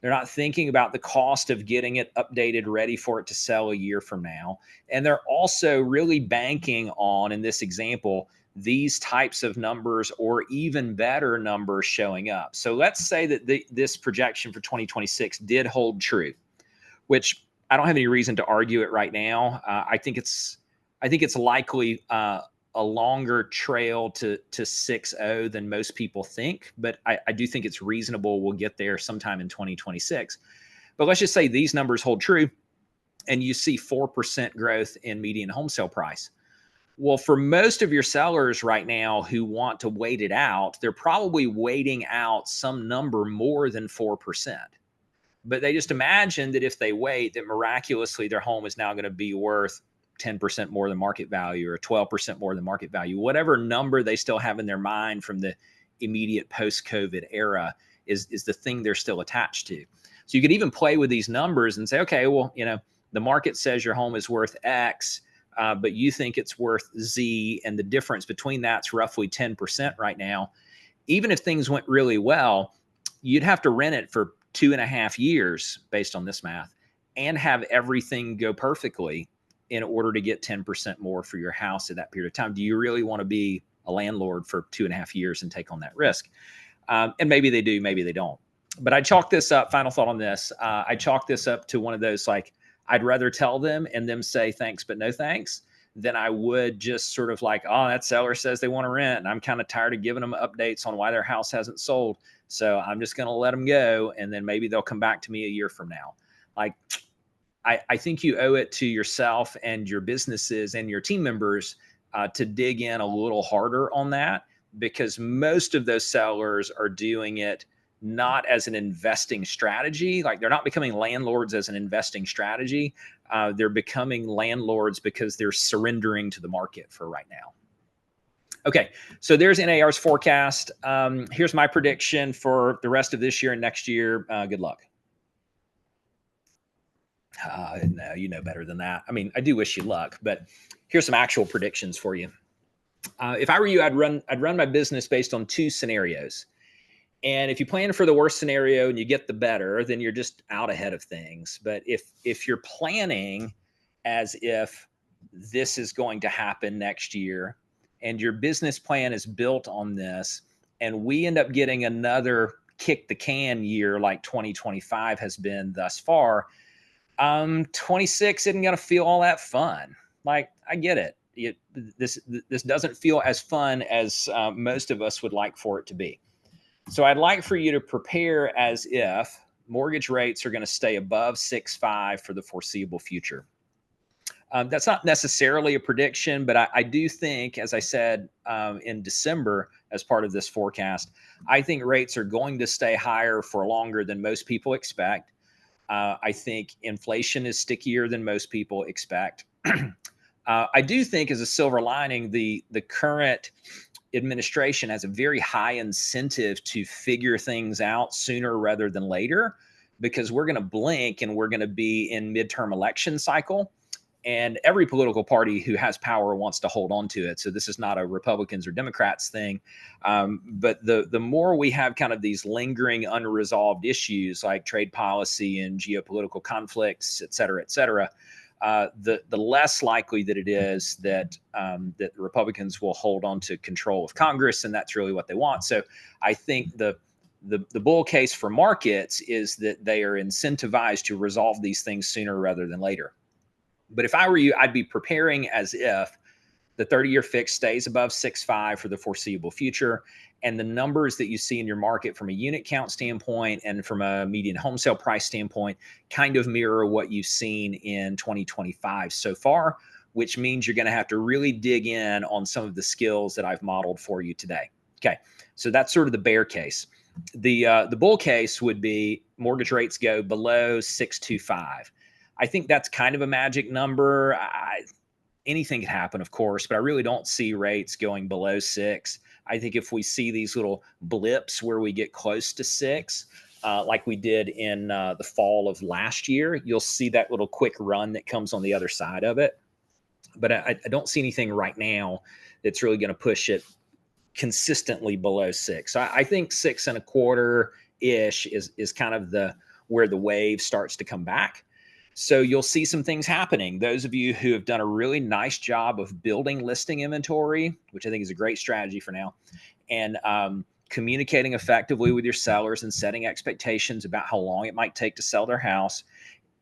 They're not thinking about the cost of getting it updated, ready for it to sell a year from now. And they're also really banking on, in this example, these types of numbers or even better numbers showing up. So let's say that this projection for 2026 did hold true, which I don't have any reason to argue it right now. I think it's likely a longer trail to 6.0 than most people think, but I do think it's reasonable we'll get there sometime in 2026. But let's just say these numbers hold true and you see 4% growth in median home sale price. Well, for most of your sellers right now who want to wait it out, they're probably waiting out some number more than 4%. But they just imagine that if they wait, that miraculously their home is now going to be worth 10% more than market value or 12% more than market value. Whatever number they still have in their mind from the immediate post-COVID era is the thing they're still attached to. So you could even play with these numbers and say, okay, well, the market says your home is worth X, but you think it's worth Z, and the difference between that's roughly 10% right now. Even if things went really well, you'd have to rent it for 2.5 years based on this math and have everything go perfectly in order to get 10% more for your house at that period of time. Do you really want to be a landlord for 2.5 years and take on that risk? And maybe they do, maybe they don't. But I chalk this up, final thought on this. I chalk this up to one of those, like, I'd rather tell them and them say thanks, but no thanks, than I would just sort of like, oh, that seller says they want to rent, and I'm kind of tired of giving them updates on why their house hasn't sold. So I'm just going to let them go. And then maybe they'll come back to me a year from now. Like, I think you owe it to yourself and your businesses and your team members to dig in a little harder on that, because most of those sellers are doing it not as an investing strategy. Like, they're not becoming landlords as an investing strategy. They're becoming landlords because they're surrendering to the market for right now. Okay, so there's NAR's forecast. Here's my prediction for the rest of this year and next year. Good luck. No, you know better than that. I mean, I do wish you luck, but here's some actual predictions for you. If I were you, I'd run my business based on two scenarios. And if you plan for the worst scenario and you get the better, then you're just out ahead of things. But if you're planning as if this is going to happen next year and your business plan is built on this, and we end up getting another kick the can year like 2025 has been thus far, 26 isn't going to feel all that fun. Like, I get it. This doesn't feel as fun as most of us would like for it to be. So I'd like for you to prepare as if mortgage rates are going to stay above 6.5 for the foreseeable future. That's not necessarily a prediction, but I do think, as I said in December, as part of this forecast, I think rates are going to stay higher for longer than most people expect. I think inflation is stickier than most people expect. I do think, as a silver lining, the current administration has a very high incentive to figure things out sooner rather than later, because we're going to blink and we're going to be in midterm election cycle. And every political party who has power wants to hold on to it. So this is not a Republicans or Democrats thing. But the more we have kind of these lingering unresolved issues like trade policy and geopolitical conflicts, et cetera, the less likely that it is that that the Republicans will hold on to control of Congress, and that's really what they want. So I think the bull case for markets is that they are incentivized to resolve these things sooner rather than later. But if I were you, I'd be preparing as if the 30-year fix stays above 6.5 for the foreseeable future, and the numbers that you see in your market from a unit count standpoint and from a median home sale price standpoint kind of mirror what you've seen in 2025 so far, which means you're going to have to really dig in on some of the skills that I've modeled for you today. Okay, so that's sort of the bear case. The bull case would be mortgage rates go below 6.25. I think that's kind of a magic number. Anything could happen, of course, but I really don't see rates going below 6. I think if we see these little blips where we get close to 6, like we did in the fall of last year, you'll see that little quick run that comes on the other side of it. But I don't see anything right now that's really going to push it consistently below 6. So I think 6.25-ish is kind of where the wave starts to come back. So you'll see some things happening. Those of you who have done a really nice job of building listing inventory, which I think is a great strategy for now, and communicating effectively with your sellers and setting expectations about how long it might take to sell their house.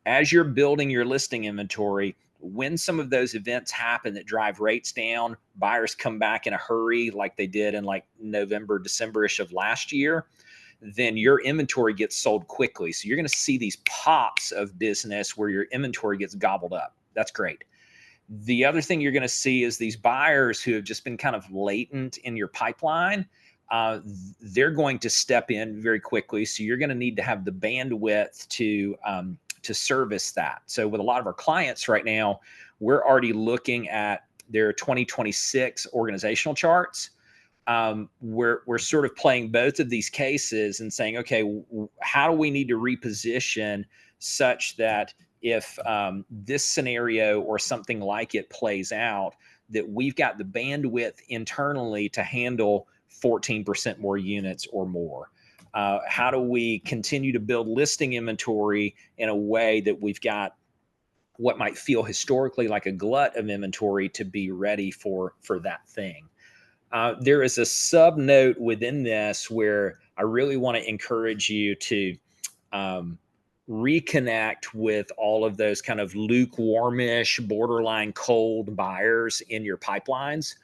As you're building your listing inventory, when some of those events happen that drive rates down, buyers come back in a hurry like they did in like November, December-ish of last year, then your inventory gets sold quickly. So you're going to see these pops of business where your inventory gets gobbled up. That's great. The other thing you're going to see is these buyers who have just been kind of latent in your pipeline. They're going to step in very quickly. So you're going to need to have the bandwidth to service that. So with a lot of our clients right now, we're already looking at their 2026 organizational charts. We're sort of playing both of these cases and saying, okay, how do we need to reposition such that if this scenario or something like it plays out, that we've got the bandwidth internally to handle 14% more units or more? How do we continue to build listing inventory in a way that we've got what might feel historically like a glut of inventory to be ready for that thing? There is a sub note within this where I really want to encourage you to reconnect with all of those kind of lukewarmish, borderline cold buyers in your pipelines.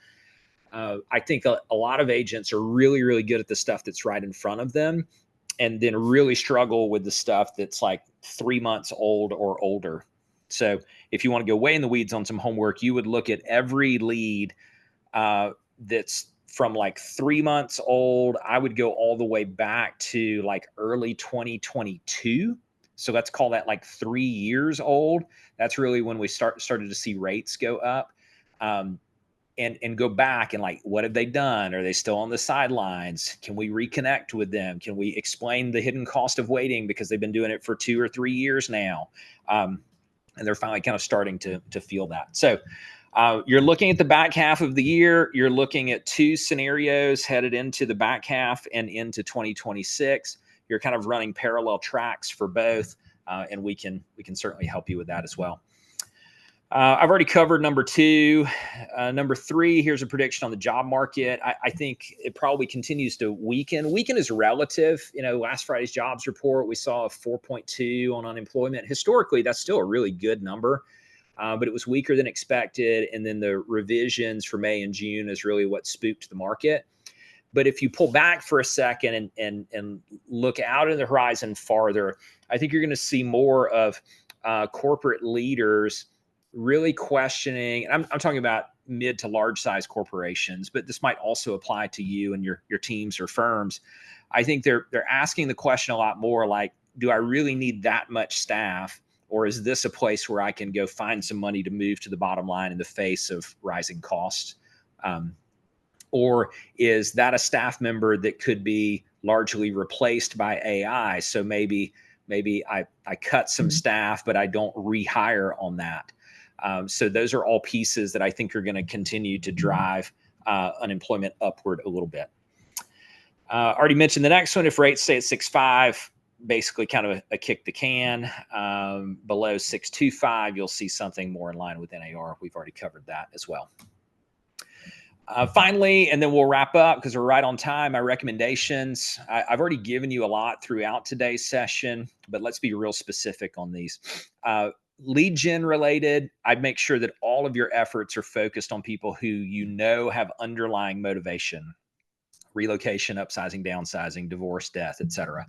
I think a lot of agents are really, really good at the stuff that's right in front of them, and then really struggle with the stuff that's like 3 months old or older. So if you want to go way in the weeds on some homework, you would look at every lead that's from like 3 months old. I would go all the way back to like early 2022. So let's call that like 3 years old. That's really when we started to see rates go up. And go back and like, what have they done? Are they still on the sidelines? Can we reconnect with them? Can we explain the hidden cost of waiting because they've been doing it for 2 or 3 years now? and they're finally kind of starting to feel that. So you're looking at the back half of the year. You're looking at two scenarios headed into the back half and into 2026. You're kind of running parallel tracks for both, and we can certainly help you with that as well. I've already covered number two. Number three, here's a prediction on the job market. I think it probably continues to weaken. Weaken is relative. Last Friday's jobs report, we saw a 4.2 on unemployment. Historically, that's still a really good number, but it was weaker than expected. And then the revisions for May and June is really what spooked the market. But if you pull back for a second and look out in the horizon farther, I think you're going to see more of corporate leaders really questioning, and I'm talking about mid to large size corporations, but this might also apply to you and your teams or firms. I think they're asking the question a lot more like, do I really need that much staff? Or is this a place where I can go find some money to move to the bottom line in the face of rising costs? Or is that a staff member that could be largely replaced by AI? So maybe I cut some staff, but I don't rehire on that. So those are all pieces that I think are going to continue to drive unemployment upward a little bit. Already mentioned the next one. If rates stay at 6.5, basically kind of a kick the can. Below 6.25, you'll see something more in line with NAR. We've already covered that as well. Finally, and then we'll wrap up because we're right on time. My recommendations. I've already given you a lot throughout today's session, but let's be real specific on these. Lead gen related, I'd make sure that all of your efforts are focused on people who have underlying motivation: relocation, upsizing, downsizing, divorce, death, etc.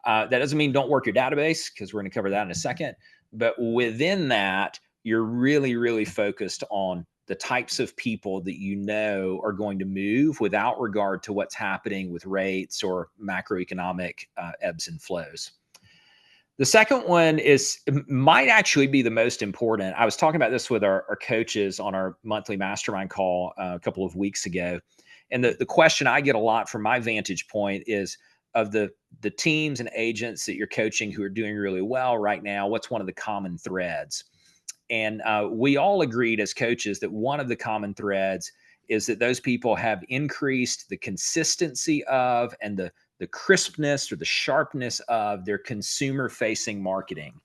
That doesn't mean don't work your database, because we're going to cover that in a second. But within that, you're really, really focused on the types of people that are going to move without regard to what's happening with rates or macroeconomic ebbs and flows. The second one might actually be the most important. I was talking about this with our coaches on our monthly mastermind call a couple of weeks ago. And the question I get a lot from my vantage point is, of the teams and agents that you're coaching who are doing really well right now, what's one of the common threads? And we all agreed as coaches that one of the common threads is that those people have increased the consistency of and the crispness or the sharpness of their consumer-facing marketing.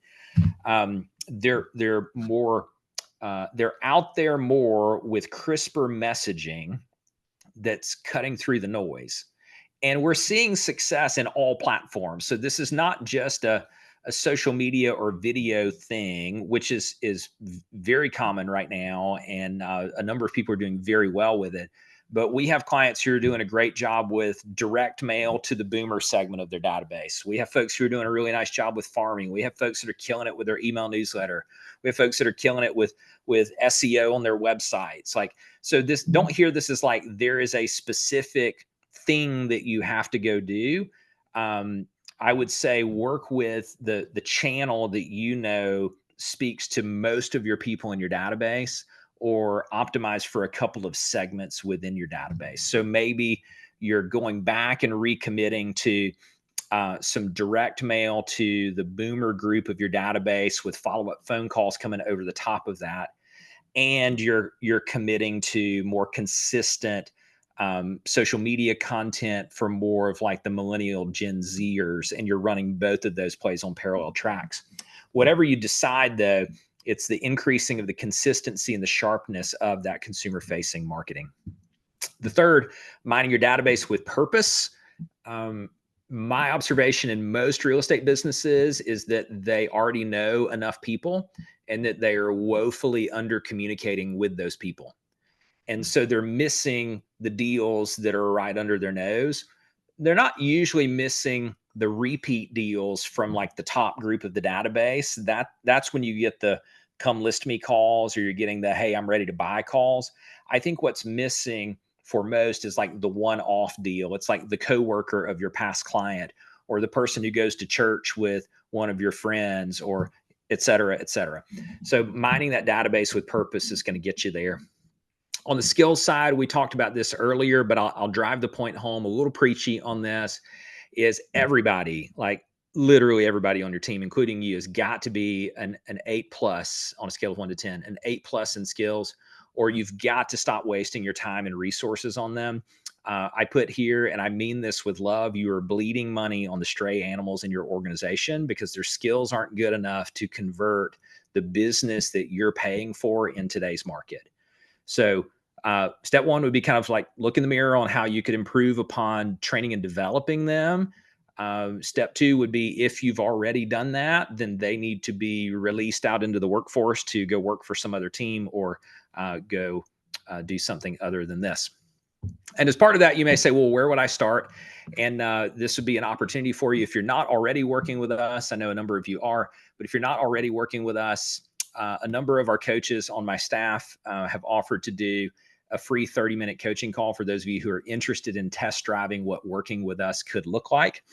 They're more they're out there more with crisper messaging that's cutting through the noise. And we're seeing success in all platforms. So this is not just a social media or video thing, which is very common right now, and a number of people are doing very well with it. But we have clients who are doing a great job with direct mail to the boomer segment of their database. We have folks who are doing a really nice job with farming. We have folks that are killing it with their email newsletter. We have folks that are killing it with SEO on their websites. So don't hear this as like there is a specific thing that you have to go do. I would say work with the channel that speaks to most of your people in your database, or optimize for a couple of segments within your database. So maybe you're going back and recommitting to some direct mail to the boomer group of your database with follow-up phone calls coming over the top of that. And you're committing to more consistent social media content for more of like the millennial Gen Zers, and you're running both of those plays on parallel tracks. Whatever you decide, though, it's the increasing of the consistency and the sharpness of that consumer-facing marketing. The third, mining your database with purpose. My observation in most real estate businesses is that they already know enough people and that they are woefully under-communicating with those people. And so they're missing the deals that are right under their nose. They're not usually missing the repeat deals from like the top group of the database. That's when you get the come list me calls, or you're getting the, hey, I'm ready to buy calls. I think what's missing for most is like the one-off deal. It's like the coworker of your past client, or the person who goes to church with one of your friends, or et cetera, et cetera. So mining that database with purpose is going to get you there. On the skills side, we talked about this earlier, but I'll drive the point home a little preachy on this, is everybody, like literally everybody on your team, including you, has got to be an 8+ on a scale of 1 to 10, an 8+ in skills, or you've got to stop wasting your time and resources on them. I put here, and I mean this with love, you are bleeding money on the stray animals in your organization because their skills aren't good enough to convert the business that you're paying for in today's market. So step one would be kind of like look in the mirror on how you could improve upon training and developing them. Step two would be if you've already done that, then they need to be released out into the workforce to go work for some other team or go do something other than this. And as part of that, you may say, well, where would I start? And this would be an opportunity for you. If you're not already working with us, I know a number of you are, but if you're not already working with us, a number of our coaches on my staff have offered to do a free 30-minute coaching call for those of you who are interested in test driving what working with us could look like.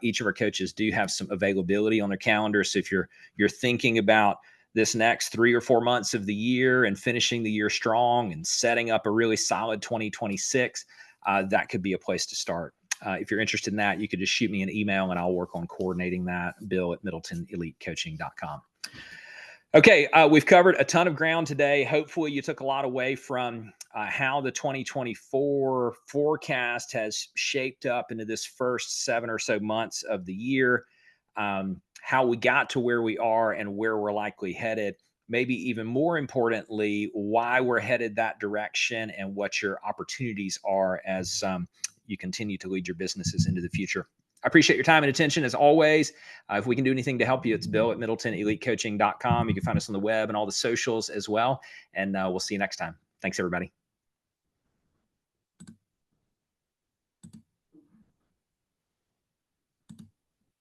Each of our coaches do have some availability on their calendar. So if you're thinking about this next 3 or 4 months of the year and finishing the year strong and setting up a really solid 2026, that could be a place to start. If you're interested in that, you could just shoot me an email and I'll work on coordinating that, bill@middletonelitecoaching.com. Okay, we've covered a ton of ground today. Hopefully you took a lot away from how the 2024 forecast has shaped up into this first 7 or so months of the year, how we got to where we are and where we're likely headed. Maybe even more importantly, why we're headed that direction and what your opportunities are as you continue to lead your businesses into the future. I appreciate your time and attention as always. If we can do anything to help you, it's bill@middletonelitecoaching.com. You can find us on the web and all the socials as well. And we'll see you next time. Thanks, everybody.